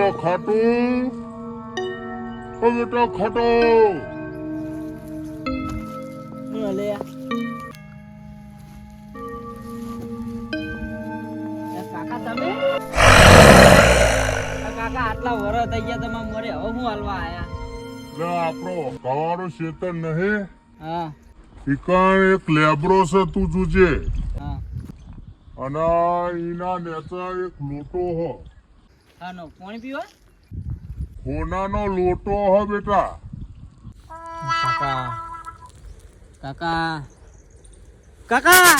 બેટા ખાટું, ઓ બેટા ખાટો. અલે કાકા તમે કાકા આટલા વરસ થઈ ગયા તમારે મરે હવે હું હાલવા આયા? લે આપણો ગાવાળો શેતર નહીં, હા ઈકાન એક લેબરો છે તું જોજે. હા અને એના નેચા એક લોટો હો, હાનો પાણી પીવા સોનાનો લોટો હો બેટા. કાકા કાકા કાકા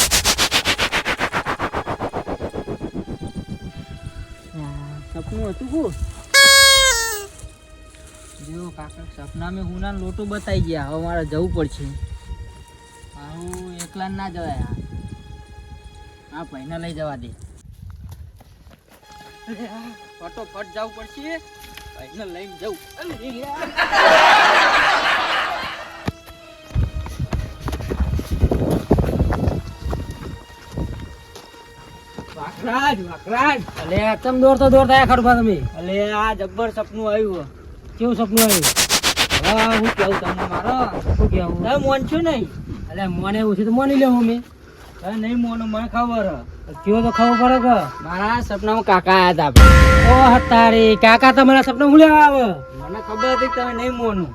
સપનું હતું હું જો કાકા સપના મેં હુના લોટો બતાઈ ગયા. હવે મારે જવું પડશે. મારું એકલા ના જવાય. આ ભાઈને લઈ જવા દે. ફટોફટ જવું પડશે. ભાઈને લઈને જવું. વાખરાજ વાખરાજ અલે ચમ દોડતો દોડતા ખડબા તમે. અલે આ જબ્બર સપનું આવ્યું. કેવું સપનું આવ્યું? હા હું કેવું તમને મારો શું કેવું? તમે મોન છો નહીં? અલે મોને એવું છે તો મોની લેવું મેં. હવે નહીં મોનો મને ખબર. કેવો તો ખબર પડે કે મારા સપનામાં કાકા આયા હતા. ઓ હતારી કાકા તમારા સપના હું લેવા આવે? મને ખબર હતી તમે નહીં મોનું.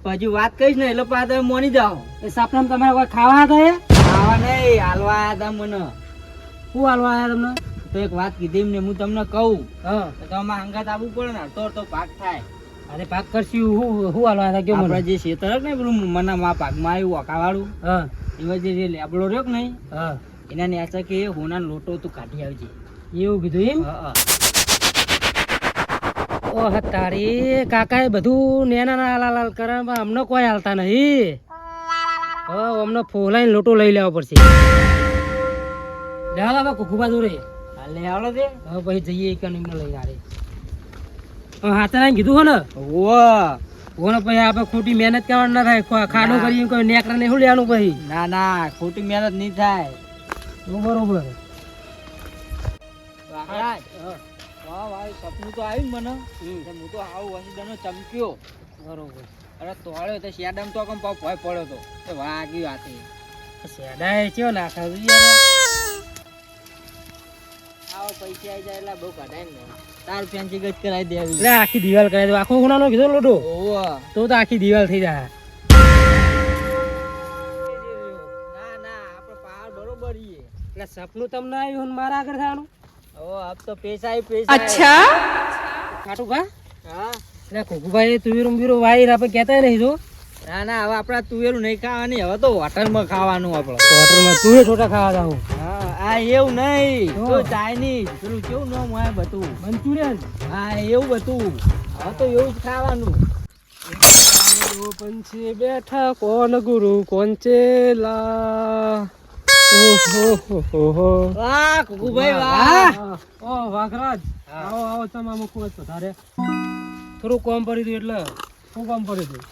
પછી વાત કહીશ ને એટલે પાછા તમે મોની જાઓ. એ સપનામાં તમારે કોઈ ખાવા હતા? ખાવા નહીં હાલવા આયા હતા મને. શું હાલવા આયા તમને? તો એક વાત કીધી એમને હું તમને કહું તો તમારે અંગાત આવવું પડે ને તો ભાગ થાય. અરે ભાગ કરશું હું હાલવા હતા કે આપણે જે ખેતર ને પેલું મને મા ભાગમાં આવ્યું ઓકાવાળું એવા જે લેબડો રહ્યો કે નહીં એના નેચા કે હોના લોટો તું કાઢી આવજે એવું કીધું એમ. ઓ તારી કાકાએ બધું નેના લાલ કરે અમને કોઈ હાલતા નહીં. અમને ફોલાઈને લોટો લઈ લેવો પડશે. લેવા કુકુબા દોરે લે આવડો દે. હવે પછી જઈએ કે નહીં લઈને આરે હાથે નાખી કીધું હો ને ઓને પછી આપણે ખોટી મહેનત કરવાની ના થાય. ખાડો કરી કોઈ નેકરા ને શું લેવાનું પછી? ના ના ખોટી મહેનત નહીં થાય. બરોબર સપનું તો આવ્યું મને. હું તો આવું વસીદાનો ચમક્યો બરોબર. અરે તોળ્યો તો શેડામ તો કમ ભય પડ્યો તો વાગ્યું હાથે. શેડા ચેવો નાખા પૈસા આવી જાય એટલે બહુ કઢાય ને તાર ફેન્સી ગજ કરાવી દેવી. એટલે આખી દિવાલ કરાવી દે. આખો ખૂણાનો કીધો લોટો તો આખી દિવાલ થઈ જાય. ના ના આપણે પહાડ બરોબર એટલે સપનું તમને આવ્યું મારા આગળ થવાનું. ઓ આપ તો પૈસા અચ્છા ખાટું ભા. હા એટલે કોકુભાઈ તુવેરું બીરું વાયર આપણે કહેતા નહીં તો. ના ના હવે આપડા તુવેરું નહીં ખાવાની. હવે તો હોટલમાં ખાવાનું. આપણે હોટલમાં તુવેર છોટા ખાવા જાવ. આ એવું નહીં તો ચાઇનીઝ પેલું કેવું નામ હોય બધું મંચુરિયન. હા એવું બધું. હવે તો એવું જ ખાવાનું. પંછી બેઠા કોણ ગુરુ કોણ ચેલા. વાહ કુકુભાઈ વાહ. ઓ વાઘરાજ આવો આવો તમામ ખૂબ જ વધારે થોડું કોમ પડી દઉં. એટલે શું કામ પડી દઉં?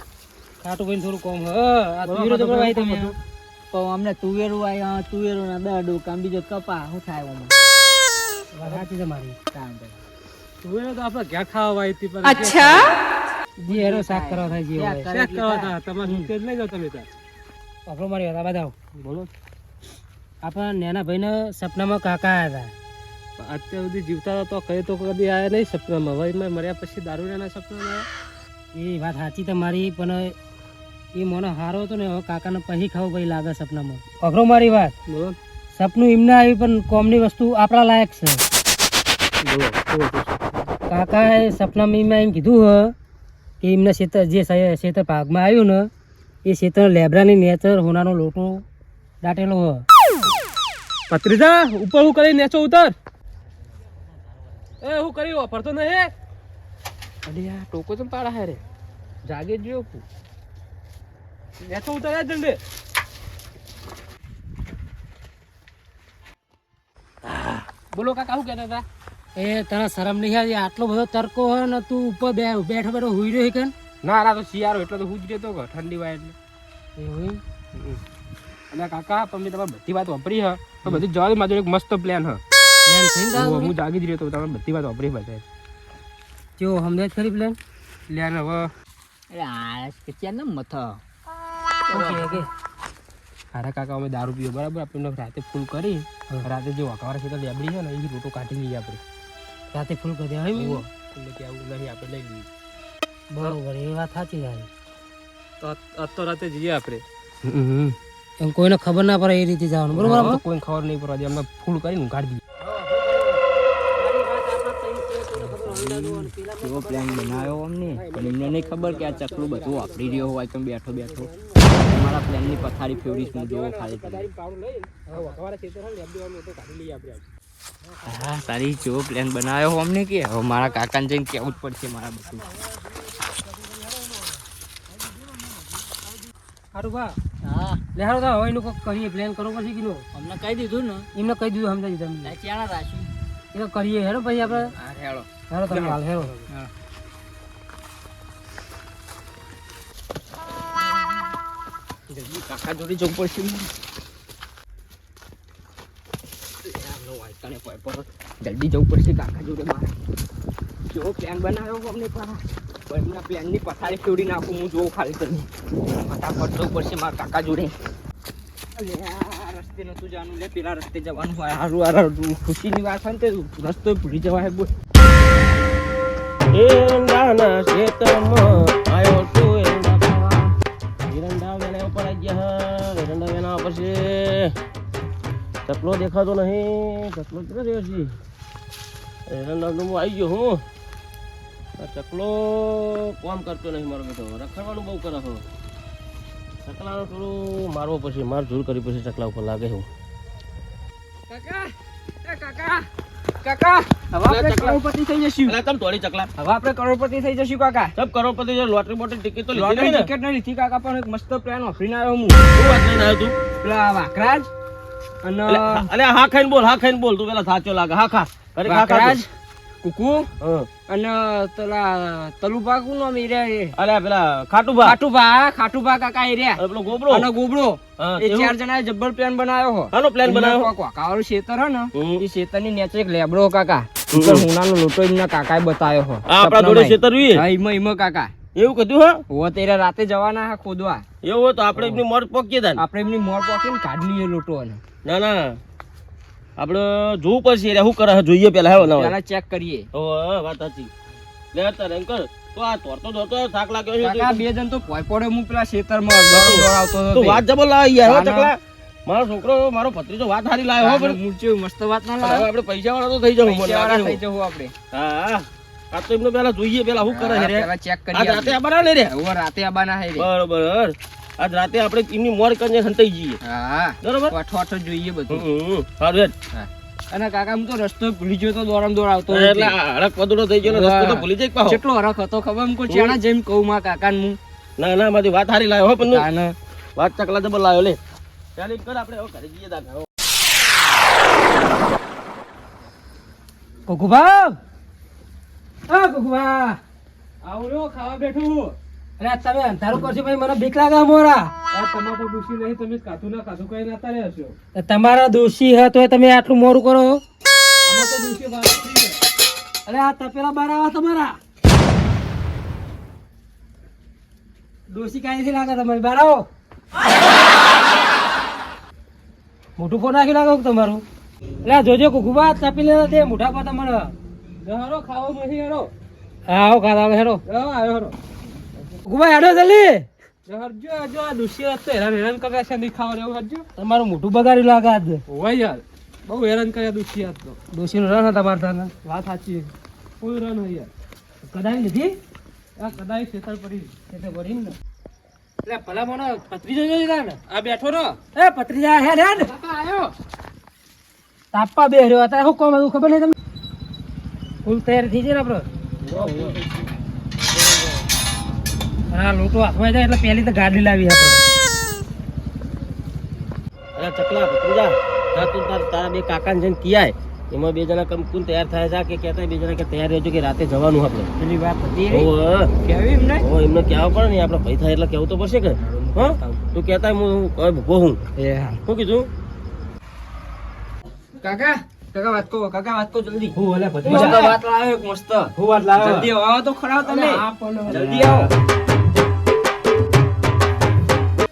ખાટું ભાઈ થોડું કોમ. આ તુવેરો તો ભાઈ તમે તો અમને તુવેરું આવ્યા તુવેરું ના દડો કામ બીજો કપા શું થાય ઓમાં? સાચી તમારી તુવેરો તો આપણે ઘેર ખાવા વાય હતી પણ અચ્છા જી હેરો શાક કરવા થાય જી શાક કરવા હતા. તમારે તેજ લઈ જાવ તમે ત્યાં આપણો મારી હતા બતાવો બોલો. આપણા નાના ભાઈને સપનામાં કાકા આવ્યા હતા. અત્યાર સુધી જીવતા તો કઈ તો કદી આવ્યા નહીં સપનામાં. હવે મર્યા પછી દારૂના સપનામાં. એ વાત સાચી તમારી પણ એ મને હારો હતો ને હવે કાકાને પછી ખાવું ભાઈ લાગે સપનામાં. અઘરો મારી વાત બોલો. સપનું એમને આવી પણ કોમની વસ્તુ આપણા લાયક છે. કાકાએ સપનામાં એમ કીધું હ કે એમને ક્ષેત્ર જે ક્ષેત્ર ભાગમાં આવ્યું ને એ ક્ષેત્ર લેબરાની નેચર હોનાનો લોટો દાટેલો હ. પત્રીજા ઉપર હું કરી નેચો ઉતર. એ હું કરી ફરતો નહીં. અરે આ ટોકો તો પાડા હે રે જાગે જો નેચો ઉતર જલ્દી. બોલો કાકા શું કહેતા હતા? એ તને શરમ નહીં આવી? આટલો બધો તડકો હોય ને તું ઉપર બેઠો બેઠો હુઈ રહ્યો કે? ના ના તો શિયાળો એટલે તો હું જ રહેતો કે ઠંડી વાય એટલે એવું. અને કાકા તમે તમારી બધી વાત વાપરી હ તો બધી જવા મારો એક મસ્ત પ્લાન હ. હું જાગી જ રહ્યો તો તમે બધી વાત વાપરી બતાવી. જો હમને જ ખરી પ્લાન પ્લાન હવે અરે આ કે ત્યાં ને મથા કે અરે કાકા અમે દારૂ પીવો બરાબર આપણે રાતે ફૂલ કરી રાતે જે વાકવારા છે તો લેબડી છે ને એ રોટો કાઢી લઈએ આપણે રાતે ફૂલ કરી દે એટલે કે આવું નહીં આપણે લઈ લઈએ બરોબર એ વાત સાચી છે તો આજ તો રાતે જઈએ આપણે એમ કોઈને ખબર ના પડે એ રીતે જવાનું બરોબર કોઈને ખબર નહીં પડવા દે અમે ફૂલ કરીને કાઢી દઈએ કેવો પ્લાન બનાવ્યો અમને પણ એમને નહીં ખબર કે આ ચકલું બધું વાપરી રહ્યો હોય તો બેઠો બેઠો મારા પ્લાનની પથારી ફેવરીશ હું જોવો ખાલી હા તારી જેવો પ્લાન બનાવ્યો અમને કે હવે મારા કાકાને જઈને કહેવું જ પડશે મારા બધું સારું બા હા લે હારું તો હવે એનું કોક કરીએ પ્લાન કરવો પછી કે અમને કહી દીધું ને એમને કહી દીધું સમજાવી તમને ચાણા રાખ્યું એ કરીએ હેડો પછી આપણે હા હેળો હેડો તમે હાલ હેડો જલ્દી કાકા જોડે જવું પડશે જલ્દી જવું પડશે કાકા જોડે મારે કેવો પ્લાન બનાવ્યો અમને પણ એમના પ્લાનની પથારી ફેવડી નાખું હું જોઉં ખાલી કરીને ફટાફટ જવું પડશે મારા કાકા જોડે અલે આ રસ્તે નતું જવાનું લે પેલા રસ્તે જવાનું હોય હારું હારું ખુશીની વાત હોય ને તે રસ્તો ભૂલી જવાય બોલ એરંડાના ખેતરમાં આયો તો એરંડા ખાવા એરંડા વેના ઉપર આવી ગયા એરંડા વેના પછી ચકલો દેખાતો નહીં ચકલો કેટલો રહ્યો છે એરંડા હું આવી ગયો હું આ ચકલો કામ કરતો નહીં મારો બેટો રખડવાનું બહુ કરે છે ચકલાનો થોડું મારવો પછી માર જોર કરી પછી ચકલા ઉપર લાગે હું કાકા એ કાકા કાકા હવે આપણે કરોડપતિ થઈ જશું અલા તમ તોડી ચકલા હવે આપણે કરોડપતિ થઈ જશું કાકા સબ કરોડપતિ જો લોટરી બોટરી ટિકિટ તો લીધી લોટરી નહીં ને ટિકિટ નહીં લીધી કાકા પણ એક મસ્ત પ્લાન વાપરીને આવ્યો હું શું વાત લઈને આવ્યો તું પેલા વાકરાજ અને અલે હા ખાઈને બોલ તું પેલા સાચો લાગે હા ખા અરે ખા ખા વાકરાજ કુકુ હા અને પેલા તલુપા કુ નામ એર્યા અલે પેલા ખાટુભા ખાટુભા કાકા એર્યા અને પેલો ગોબરો અને ગોબડો હા, એ એવું? ચાર જણાએ જબ્બર પ્લાન બનાવ્યો હો હાનો પ્લાન બનાવ્યો કાકાવાળું ખેતર હે ને હમ. એ ખેતરની નીચે એક લેબડો કાકા ઉપર હુનાનો લોટો એમના કાકાએ બતાવ્યો હો આ આપણા જોડે ખેતર વી હા ઈમાં કાકા એવું કીધું હા હો તેરે રાતે જવાના હે ખોદવા એવું હોય તો આપણે એમની મોર પોકીએ તાન આપણે એમની મોર પોકીને કાઢી લઈએ લોટો અને ના ના આપણે જોવું પડશે રે શું કરે છે જોઈએ પેલા હે ના પેલા ચેક કરીએ ઓ વાત સાચી લે તાર એમ કર તો આ દોડતો થાક લાગ્યો છે કાકા બે જણ તો પોય પડે હું પેલા ખેતરમાં દોડાવતો તો વાત જબર લાવી યાર હો ના, ના. ચકલા મારો છોકરો મારો ભત્રીજો વાત હારી લાવ્યો હો પણ મૂર્છ્યો મસ્ત વાત ના હવે લાગે આપણે પૈસા વાળા તો થઈ જાવ મને પૈસાવાળા લાગે થઈ છે. જવું આપણે હા આ તો એમને પેલા જોઈએ પેલા શું કરે છે રે પેલા ચેક આજ કરીએ રાતે આબાના લે રે હવે રાતે આબાના હે રે બરોબર આજ રાતે આપણે એમની મોર કરીને હંતાઈ જઈએ હા બરોબર અઠવાઠ જોઈએ બધું સારું હેડ. અને કાકા હું તો રસ્તો ભૂલી ગયો તો દોડમ દોડાવતો એટલે આ હરક પદુડો થઈ ગયો ને રસ્તો તો ભૂલી જાય પાહો. કેટલો હરખ હતો ખબર એમ કોઈ ચાણા જેમ કહું માં કાકા હું ના ના મારી વાત હારી લાવ્યો હો પણ તાને વાત ચકલા જબર લાવ્યો લે ચાલ એક કર આપણે હવે ઘરે જઈએ તા ઘરો. કોકુભા કોકુભા આવડો ખાવા બેઠું અરે તમે અંધારું કરશો ભાઈ મને બીક લાગે મોરા તમાકુ દુષી નહીં તમે કાધું ના કાધું કઈ નાતા રહેશો તમારા દોષી હે તો તમે આટલું મોરું કરો આમાં તો દુષી વાત નથી. અરે આ તપેલા બાર આવા તમારા દોષી કાંઈથી લાગે તમારી બાર આવો મોટું ફોન નાખી લાગો તમારું એટલે જોજો કુકુબા તપેલા દે મોઢા પર તમારે હેરો ખાવો નહીં હેરો હા આવો ખાવા હેરો આવ્યો હેરો કુકુબા હેડો જલ્દી હરજો જો આ દુષી હતો હેરાન કરે છે નહીં ખાવા રહેવું હરજો તમારું મોઢું બગાડ્યું લાગે આજ હોય યાર બહુ હેરાન કર્યા દુષી આજ તો દોષીનું રન તમારે ત્યાં વાત સાચી કોઈ રન હોય યાર કદાચ લીધી આ કદાચ ખેતર પડી એટલે ભરી ને એટલે ભલા મને પત્રીજો જોઈ ને આ બેઠો રો એ પત્રીજા હેડ હેડ આવ્યો તાપા બે રહ્યો અત્યારે શું કોમ હતું ખબર નહીં તમને ફૂલ તૈયાર થઈ જાય ને આપણો હા લોટો હાથમાં જાય એટલે પહેલી તો ગાડી લાવી આપણે અરે ચકલા ભત્રીજા તા તું તારા બે કાકાને જઈને કિયાય એમાં બે જણા કંકુન તૈયાર થાય છે કે કહેતા બે જણા કે તૈયાર રહેજો કે રાતે જવાનું આપણે પેલી વાત હતી કેવી એમને એમને કહેવા પડે ને આપણે ભાઈ થાય એટલે કહેવું તો પડશે કે હા તું કહેતા હું ભો હું એ હા શું કીધું કાકા કાકા વાત કહો જલ્દી. હું ઓલે મસ્ત ભત્રીજા વાત લાવ્યો એક મસ્ત. હું વાત લાવ્યો જલ્દી આવો તો ખરા તમે. આ પણ જલ્દી આવો.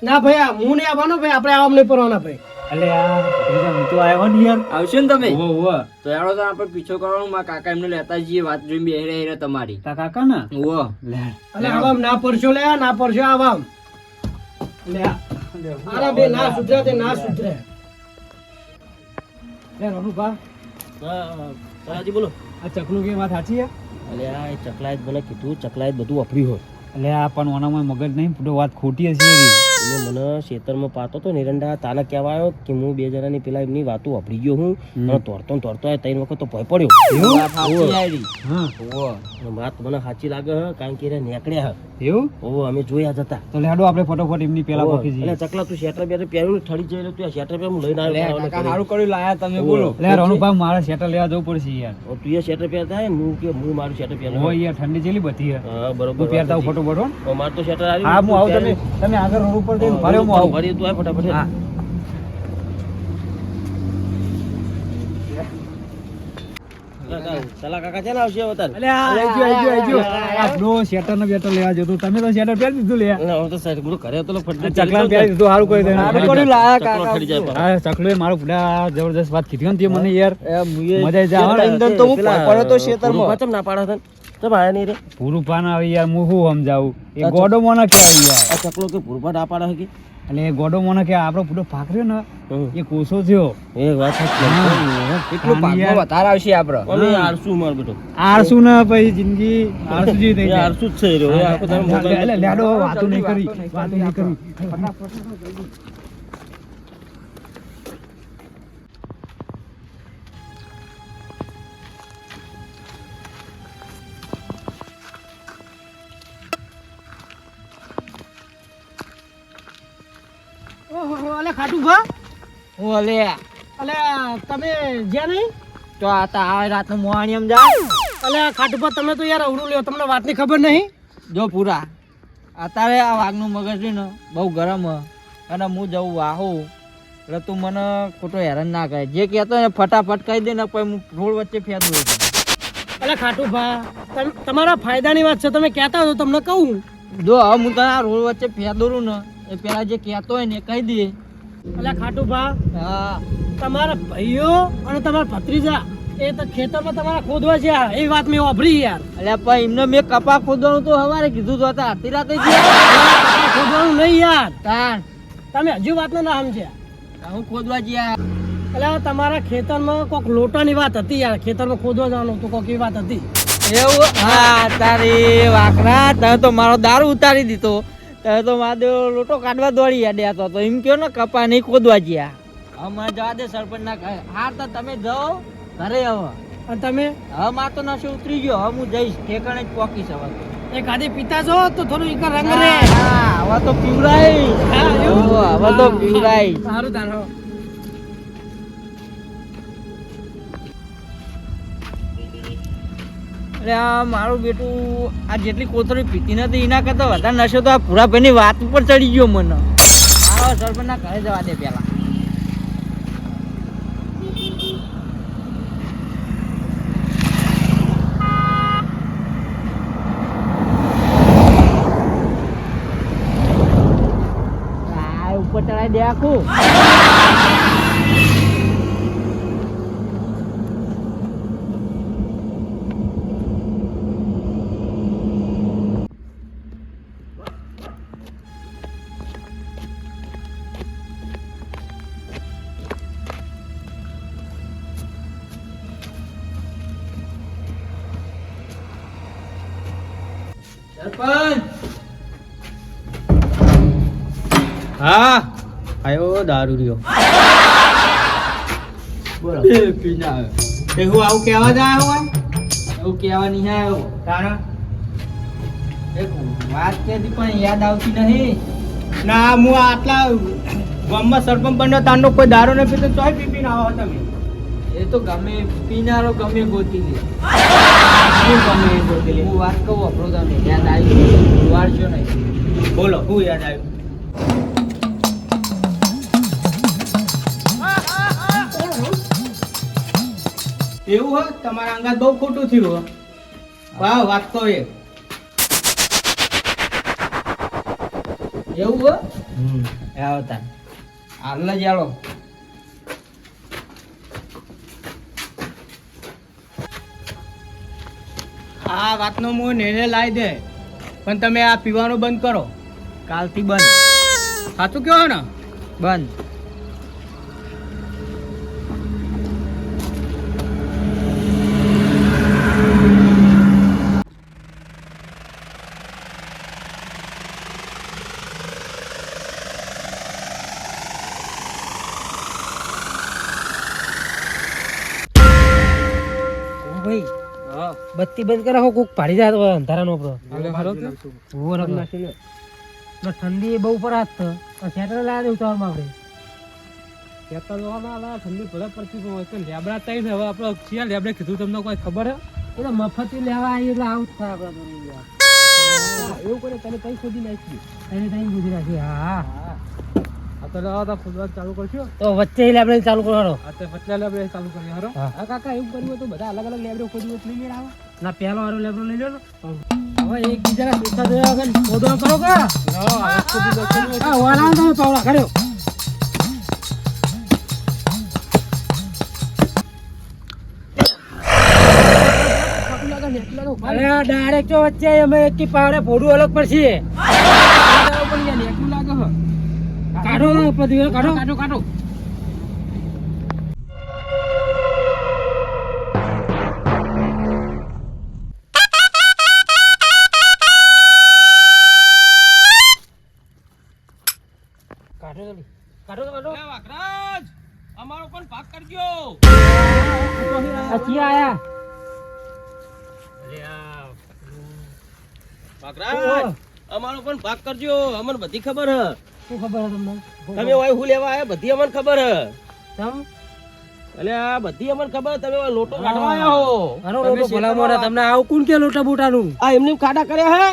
ના ભાઈ આ હું નહીં આવવાનો ભાઈ આપણે આવા નહીં પરવાના ભાઈ અલે આ ભત્રીજા હું તો આવ્યો ને યાર આવશો ને તમે ઓવો તો યારો તો આપણે પીછો કરવાનો મારા કાકા એમને લેતા જઈએ વાત જોઈને બેહી રહે તમારી. તા કાકા ના ઓવો લે અલે આવામ ના પડશો લે ના પડશો આવામ લે અરે બે ના સુધરે તે ના સુધરે લે રનુભા સયાજી બોલો. આ ચકલું કે વાત સાચી હે અલે આ ચકલાએ મને કીધું ચકલાએ બધું વાપર્યું હોય. અલે આ પણ ઓનામાં મગજ નહીં પૂરો વાત ખોટી હશે એટલે મને ખેતરમાં પાતો તો નિરંડા તાને કહેવા આવ્યો કે હું 2 જણાની પેલા એમની વાતો વાપરી ગયો હું અને તોડતો આ 3 વખત તો ભય પડ્યો. વાત મને સાચી લાગે હે કારણ કે એ નીકળ્યા હે. એવું ઓહો અમે જોયા જતા. તો લેડો આપણે ફટોફટ એમની પેલા પોકી જઈએ એટલે ચકલા તું શેટર બેટર પહેર્યું ઠડી જઈને તું આ શેટર પહેર હું લઈને આવ્યો. સારું કર્યું લાયા તમે બોલો લે રનુભા મારે શેટર લેવા જવું પડશે યાર તું એ શેટર પહેરતા હે હું કે હું મારું શેટર પહેરું. હોય યાર ઠંડી જેલી બધી હે હા બરોબર હું પહેરતા હું ફટોફટ હો. માર તો શેટર આવ્યું. હા હું આવું તમે આગળ રોડ ઉપર જઈને ભરે હું આવું ભરી તું આ ફટાફટ. હા સલા કાકા છે ને આવશે અવતાર. અલે આજો આપણો શેટર ને બેટર લેવા જતો તમે તો શેટર પહેરી દીધું લે એટલે હવે તો સાહેબ બધું ઘરે તો ફટ ચકલા પહેરી દીધું સારું કરી દે સારું કર્યું લાયા કાકા. ઠડી જાય પાછો. હા ચકલો એ મારો પુડા જબરદસ્ત વાત કીધી ને તે મને યાર મજા જ આવે અંદર તો હું પડ્યો તો ખેતરમાં. પાછમ ના પાડા તને તો ભાયા નહીં રે. પૂરું પાન આવે યાર હું શું સમજાવું એ ગોડો મોને કહેવાય યાર આ ચકલો કે પૂરપા ના પાડા હકી. એટલે એ ગોડો મોને કે આપણો પૂરો પાકર્યો ને એ કોસો થયો એ વાત એટલું પાકમાં વધારે આવશે આપણે. અમે આરસુ માર બેટો. આરસુ ને પછી જિંદગી આરસુ જેવી થઈ જાય આરસુ જ છે રે. હવે આખો તારો મોબાઈલ એટલે લેડો વાતો નહીં કરી ઓહો અલે ખાટુ ભા ઓલે અલે તમે જ્યાં નહીં તો આ તા આ રાતનો મોહાણી એમ જા. અલે ખાટુ ભા તમે તો યાર અવરું લ્યો તમને વાતની ખબર નહીં જો પૂરા અત્યારે આ વાઘનું મગજ છે ને બહુ ગરમ હ અને હું જવું વાહું એટલે તું મને ખોટો હેરાન ના કરે. જે કહેતો ને ફટાફટ કહી દે ને પછી હું રોડ વચ્ચે ફેંદું. અલે ખાટુ ભા તમારા ફાયદાની વાત છે તમે કહેતા હો તો તમને કહું જો હવે હું તને આ રોડ વચ્ચે ફેંદું ને એ પેલા જે કહેતો હોય ને એ કહી દે. અલે ખાટુ ભા હા તમારા ભાઈઓ અને તમારા ભત્રીજા એ તો ખેતરમાં તમારા ખોદવા છે એ વાત મેં વાપરી યાર એટલે પણ એમને મેં કપા ખોદવાનું તો સવારે કીધું તો હતા આધી રાતે ખોદવાનું નહીં યાર તાણ તમે હજુ વાતને ના સમજ્યા હું ખોદવા ગયા. એટલે તમારા ખેતરમાં કોઈક લોટાની વાત હતી યાર ખેતરમાં ખોદવા જવાનું તો કોઈક એ વાત હતી એવું હા તારી વાકરા તમે તો મારો દારૂ ઉતારી દીધો. તમે તો મારો લોટો કાઢવા દોડી યાદ હતો એમ કયો ને કપા નહીં ખોદવા ગયા. હમણાં જવા દે સરપંચ ના કહે. હા તો તમે જાઓ ઘરે હવે. અને તમે હવે માર તો નશો ઉતરી ગયો. હવે હું જઈશ ઠેકાણે જ પોકીશ હવે. એ ગાડી પીતા છો તો થોડું એક રંગ રે હા હવે તો પીવડાય. હા, એવું? હવે તો પીવડાય. સારું તારો અરે આ મારું બેટું આ જેટલી કોતરી પીતી નથી એના કરતા વધારે નશો તો આ પૂરાભાઈની વાત ઉપર ચડી ગયો મને. મારો સરપંચ ના ઘરે જવા દે પેલા. ઉપર ચડાવી દે આખું. સરપંચ હા આયો દારૂ રહ્યો બોલો. પીના એ હું આવું કહેવા જાય હોય એવું કહેવા નહીં આવ્યો. તારા એક વાત કહેતી પણ યાદ આવતી નહીં. ના હું આટલા ગામમાં સરપંચ બન્યો તારનો કોઈ દારૂ ન પીતો તોય પી પીને આવો તમે એ તો ગમે પીનારો ગમે ગોતી લે. શું ગમે એ ગોતી લે? હું વાત કહું આપણો તમે યાદ આવી વાળશો નહીં. બોલો હું યાદ આવ્યું એવું હોય તમારા અંગાત બહુ ખોટું થયું હો. વાહ વાત તો એ એવું હો. આવતા હાલ જ આલો. આ વાતનો મોં નિર્ણય લાવી દે, પણ તમે આ પીવાનું બંધ કરો. કાલથી બંધ. સાચું કહો ને? બંધ. ભાઈ બત્તી બંધ કરાવો, કોક પાડી જાય તો અંધારાનો આપણો. ઠંડી એ બહુ પર હાથ સેટર લાવે દે ઉતાવળમાં આપણે. સેટર ના ઠંડી ભલે પડતી હોય લેબડા તઈ ને. હવે આપણે ક્યાં લેબડે કીધું તમને કોઈ ખબર હે? એ તો મફતી લેવા આવી એટલે આવું જ થાય આપણે. એવું કરે તને કઈ ખોદી નાખી એને તઈ ખોદી નાખી. હા ચાલુ કરશું તો વચ્ચે લેબડે ચાલુ કરો. વચ્ચે લેબડે ચાલુ કરીએ. હરો હા કાકા એવું કર્યું હોય તો બધા અલગ અલગ લેબડે ખોદી હોય નહીં મેળાવે. ના પહેલો વાળો લેબડો લઈ લો ને. હવે એકબીજાના શીખા જોયા વગર ખોદવા કરો કા? હા વાળા તમે પાવડા કર્યો. અરે ડાયરેક્ટ તો વચ્ચે અમે એક પાવડે ફોડું અલગ પડશે. કાઢો પદી કાઢો કાઢો કાઢો. વાઘરાજ અમારો પણ ભાગ કરજો. અચી આયા વાઘરાજ અમારો પણ ભાગ કરજો. અમને બધી ખબર હ. શું ખબર હે તમને? તમે ઓય હું લેવા આયા બધી અમને ખબર હ. તમ એટલે આ બધી અમને ખબર. તમે ઓય લોટો કાઢવા આયા હો. આનો લોટો ભલા મોરા તમને આવું કોણ કે લોટા બોટાનું? આ એમની ખાડા કર્યા હે.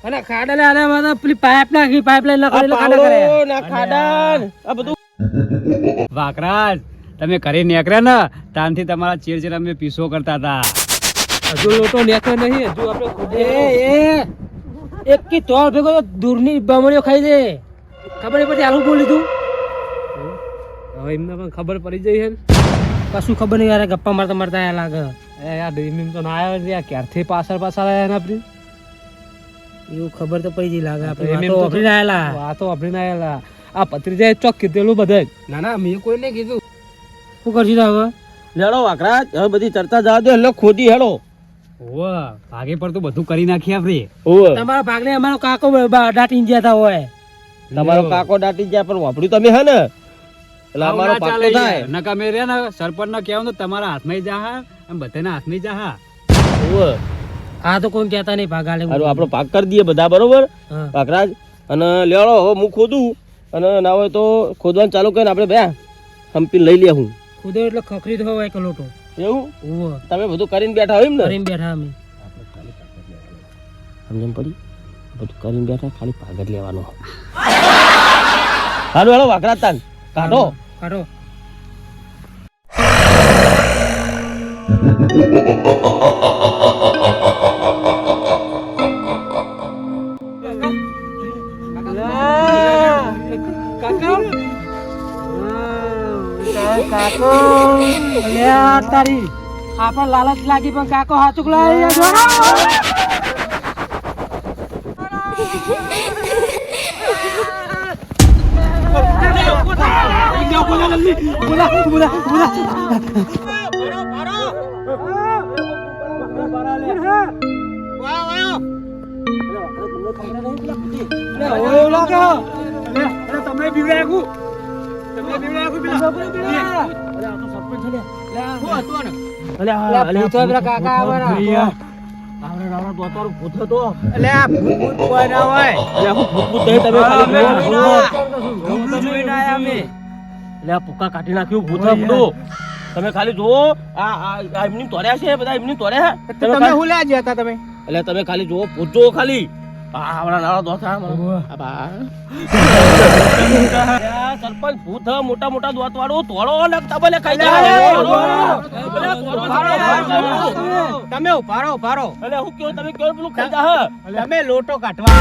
અને ખાડા લે આલે મારા પેલી પાઇપ નાખી પાઇપલાઈન નાખી ખાડા કરે. ના ખાડા આ બધું. વાકરાજ તમે ઘરે નીકળ્યા ને ત્યાંથી તમારા ચેર અમે પીસો કરતા હતા. હજુ લોટો નેખે નહીં. હજુ આપણે એક કી તોળ ભેગો દૂરની બમણીઓ ખાઈ દે. ખબર નહીં પડતી આલું બોલી તું. હવે એમને પણ ખબર પડી જઈ છે. કશું ખબર નહીં યાર. ગપ્પા મારતા મારતા આયા લાગે. યાર એમ તો ના આવ્યો યાર. ક્યારથી પાછળ આયા ને આપણી એવું ખબર તો પડી જઈ લાગે. આપણે તો અભરીને આયેલા. વાતો અભરીને આયેલા. આ પત્રીજાએ ચોક કીધેલું બધા. ના ના મેં કોઈને કીધું. શું કરશું હવે? લેડો વાઘરાજ હવે બધી ચર્ચા જવા દે. એટલે ખોદી હેડો. ઓવા ભાગે પર તો બધું કરી નાખીએ આપણે. તમારા ભાગને અમારો કાકો દાટી જતા હોય. તમારો કાકો દાટી જાય પણ વાપડ્યું તમે હે ને એટલે અમારો પાકો થાય. નકા મે રે ને સરપંચ ને કહેવાનું તો તમારા હાથમાં જા હા એમ બધાના હાથમાં જા હા. હા તો કોઈ કહેતા નહીં ભાગ આલે. હારું આપણો ભાગ કરી દઈએ બધા બરોબર વાઘરાજ. અને લેડો હવે હું ખોદું અને ના હોય તો ખોદવાનું ચાલુ કરીને આપણે બે હંપી લઈ લે. હું ખુદે એટલે ખખરી તો હોય કે લોટો એવું ઓવો તમે બધું કરીને બેઠા હોય એમ ને? કરીને બેઠા અમે. સમજણ પડી? બધું કરીને બેઠા ખાલી ભાગ જ લેવાનો. હાલો હેડો વાઘરાજ તાન કાઢો કાઢો. કાકો તારી આપણ લાલચ લાગી પણ કાકો હાચુક લાવી તમે બીવડાયું પુકા કાઢી નાખ્યું ભૂત. તમે ખાલી જુઓ આ એમની તોડ્યા છે બધા એમની તોડ્યા. તમે શું લે જતા તમે? એટલે તમે ખાલી જુઓ પૂછો ખાલી આવડા નાળો દોત હા સરપંચ ભૂત હ, મોટા મોટા દોત વાળું તોડો ને તમને ખાઈ જાય. તમે ઉભારો એટલે હું કેવું તમે કેવું પેલું ખાઈ જા તમે લોટો કાઢવા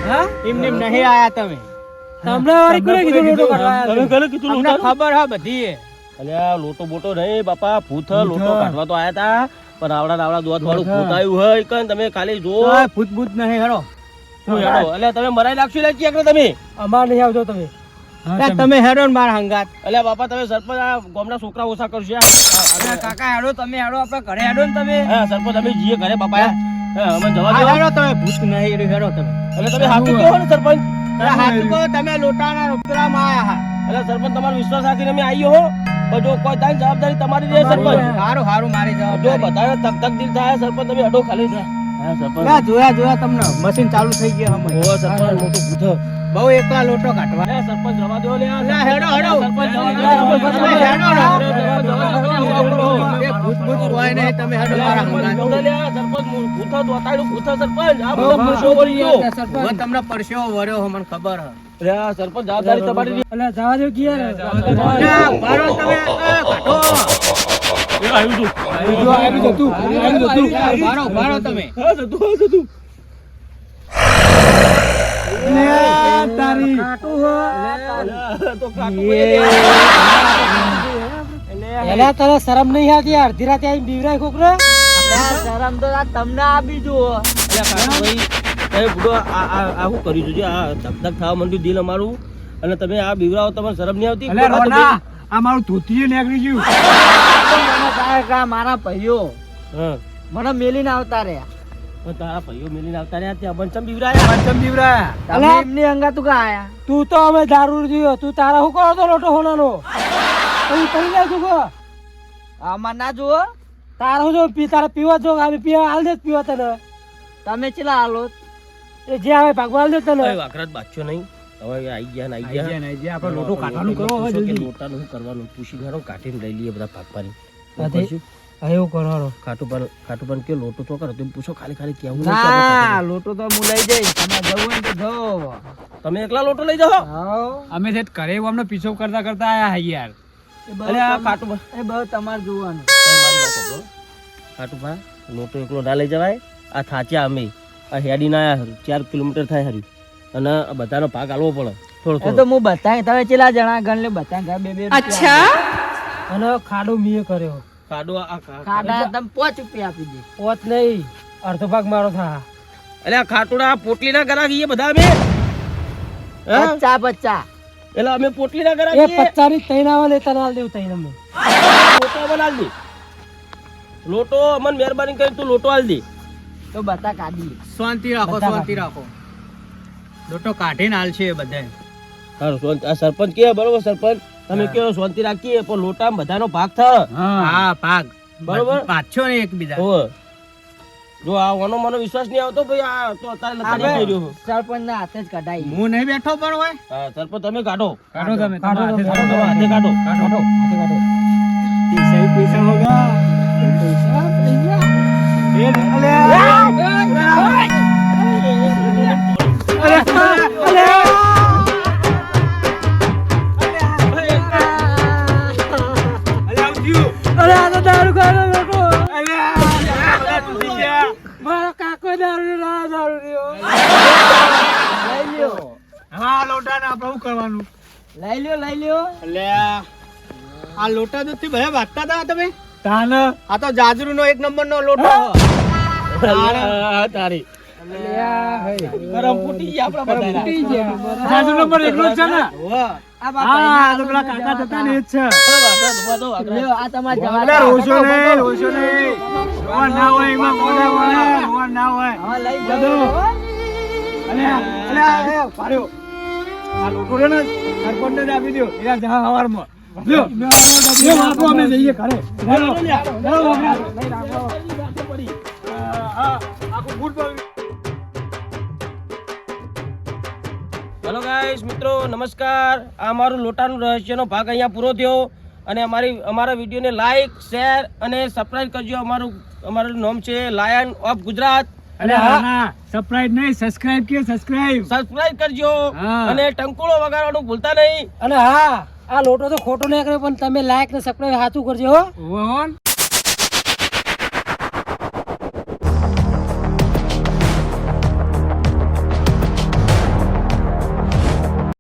હા એમને નહીં આયા તમે તમને વાળી કોને કીધું લોટો કાઢવા તમે ઘરે કીધું અમને લોટો ખબર હા બધી અલ્યા લોટો બોટો નહીં બાપા ભૂત હ, લોટો કાઢવા તો આયા તા પણ આવડા દોત વાળું ભૂત આવ્યું હોય કન તમે ખાલી જો ભૂત નહીં હેડો હું હેડો એટલે તમે મરાઈ નાખશો લે કે તમે અમાર નહીં આવજો તમે તમે હેડો ને મારા હંગાત અલ્યા બાપા તમે સરપંચ આ ગામના છોકરા ઓછા કરશો કાકા હેડો તમે હેડો આપણે ઘરે હેડો ને તમે હા સરપંચ અમે જીએ ઘરે બાપા અમે જવા દો હેડો તમે ભૂત નહીં હેડો તમે એટલે તમે હાકી કહો ને સરપંચ હાથ કો તમે લોટાના રોકડામાં આયા હા એટલે સરપંચ તમારો વિશ્વાસ રાખીને અમે આવીએ હો પણ જો કોઈ થાય જવાબદારી તમારી રહે સરપંચ હારું મારી જો જવાબ બધાને તક તક દિલ થાય સરપંચ તમે અડો ખાલી થાય હા સરપંચ જોયા તમને મશીન ચાલુ થઈ ગયા હમણાં ઓ સરપંચ મોટું ભૂત બહુ એકલા લોટો કાઢવા અરે સરપંચ જવા દો લે હેડો સરપંચ જવા દો એ ભૂત કોઈ નહીં તમે હેડો મારા હંગાત સરપંચ ભૂત દોતાડું ભૂત સરપંચ આ બધા પરસો વળી ગયો હું તમને પરસેવો વર્યો હો મને ખબર હે અરે સરપંચ જવાબદારી તમારી એટલે જવા દો કે મારો તમે કાઢો મારો તમે એલા તારે શરમ નહીં આવતી અડધી રાતે આવીને બીવરાય કોકરો શરમ તો તમને આપી જુઓ આવું કર્યું છે આ ધક ધક થવા માંડ્યું દિલ અમારું અને તમે આ બીવરાઓ તમને શરમ નહીં આવતી આ મારું ધોતીએ નીકળી ગયું મારા ભાઈઓ હા મને મેલીને આવતા રહ્યા પણ તારા ભાઈઓ મિલીને આવતા રહ્યા ત્યાં બંચમ બીવરાયા તમે એમની અંગા તું કા આયા તું તો અમે દારૂ જોયો તું તારા શું કરો તો લોટો હોનાનો તું કરી લે તું કો આમાં ના જુઓ તારા જો તારા પીવા જો અમે પીવા હાલ દે પીવા તને તમે ચેલા હાલો એ જે આવે ભગવાન દે તને વાકરાત બાચ્યો નહીં હવે આઈ ગયા આપણે લોટો કાઢવાનું કરો હવે જલ્દી લોટાનું શું કરવાનું પૂછી ગાડો કાઢીને લઈ લઈએ બધા ભાગવાની એવું કરવાનો ખાટું પણ કે લોટો તો કરો તમે પૂછો ખાલી કેવું ના લોટો તો હું લઈ જઈશ તમે જવું હોય ને તો જો તમે એકલા લોટો લઈ જાઓ અમે જે કરે એવું અમને પીછો કરતા આયા હે યાર અરે આ ખાટું એ બહુ તમારે જોવાનું મારી વાત સાંભળો. ખાટું ભા લોટો એકલો ના લઈ જવાય આ થાચ્યા અમે આ હેડી ના આયા 4 કિલોમીટર થાય હરી અને આ બધાનો ભાગ આલવો પડે થોડો એ તો થોડો હું બતાય તમે ચેલા જણા ગણ લે બતાય ઘર બે અચ્છા અને ખાડો મીએ કર્યો ખાડો કાડા તમે 5 રૂપિયા આપી દે પોત નહીં અડધો ભાગ મારો થા એટલે આ ખાટુડા પોટલીના ગરાકીએ બધા અમે બચ્ચા બચ્ચા એટલે અમે પોટલીના એ ગરાકીએ 50 ની તૈન આવે લે તને હાલ દેવ તૈન અમે લોટો બનાલ દે લોટો અમન મહેરબાની કરી તું લોટો આલ દે તો બતા કાઢી શાંતિ રાખો લોટો કાઢીને હાલ છે બધા હારું આ સરપંચ કે બરોબર સરપંચ તમે કેવો શાંતિ રાખીએ પણ લોટામાં બધાનો ભાગ થાય હા ભાગ બરોબર પાછો ને એકબીજા હો જો આ મને વિશ્વાસ નહીં આવતો ભાઈ આ તો અત્યારે લતાડી થઈ રહ્યો સરપંચ ના હાથે જ કઢાઈ હું નહીં બેઠો પણ હોય હા સરપંચ તમે કાઢો કાઢો તમે કાઢો તમે. હાથે કાઢો પૈસા હોગા અરે આ તો દારૂ ખાવાનો લોકો મારો કાકો દારૂ ના દારૂ રહ્યો લઈ લ્યો હા લોટા ને આપણે શું કરવાનું લઈ લ્યો એટલે આ લોટા દૂધ થી બધા વાગતા હતા તમે આ તો જાજરૂ નો 1 નંબર નો લોટો તારી ગરમ ફૂટી ગયા આપણા બધા જાજરૂ નંબર 1 નો છે ને આ હા તો પેલા કાકા હતા ને એ જ છે લ્યો આ તમાર જવા અરે રોશો નહીં રોવા ના હોય એમાં કોને હોય રોવા ના હોય હા લઈ બધું. જાઓ અલે પાડ્યો આ લોકો ને સરપંચ ને આપી દો એના જહા હવારમાં લ્યો લ્યો વાપરો અમે જઈએ ઘરે લ્યો આખું ફૂટ પર હેલો ગાઈસ મિત્રો નમસ્કાર આ અમારું લોટાનું રહસ્યનો ભાગ અહીંયા પૂરો થયો અને અમારા વિડીયોને લાઈક શેર અને સબસ્ક્રાઇબ કરજો અમારું નામ છે લાયન ઓફ ગુજરાત અરે હા ના સબસ્ક્રાઇબ નહીં સબસ્ક્રાઇબ કે સબસ્ક્રાઇબ સબસ્ક્રાઇબ કરજો હા. અને ટંકુડો વગાડવાનું ભૂલતા નહીં. અને હા આ લોટો તો ખોટો નહીં કર્યો પણ તમે લાઈક ને સબસ્ક્રાઇબ સાચું કરજો હો ઓવન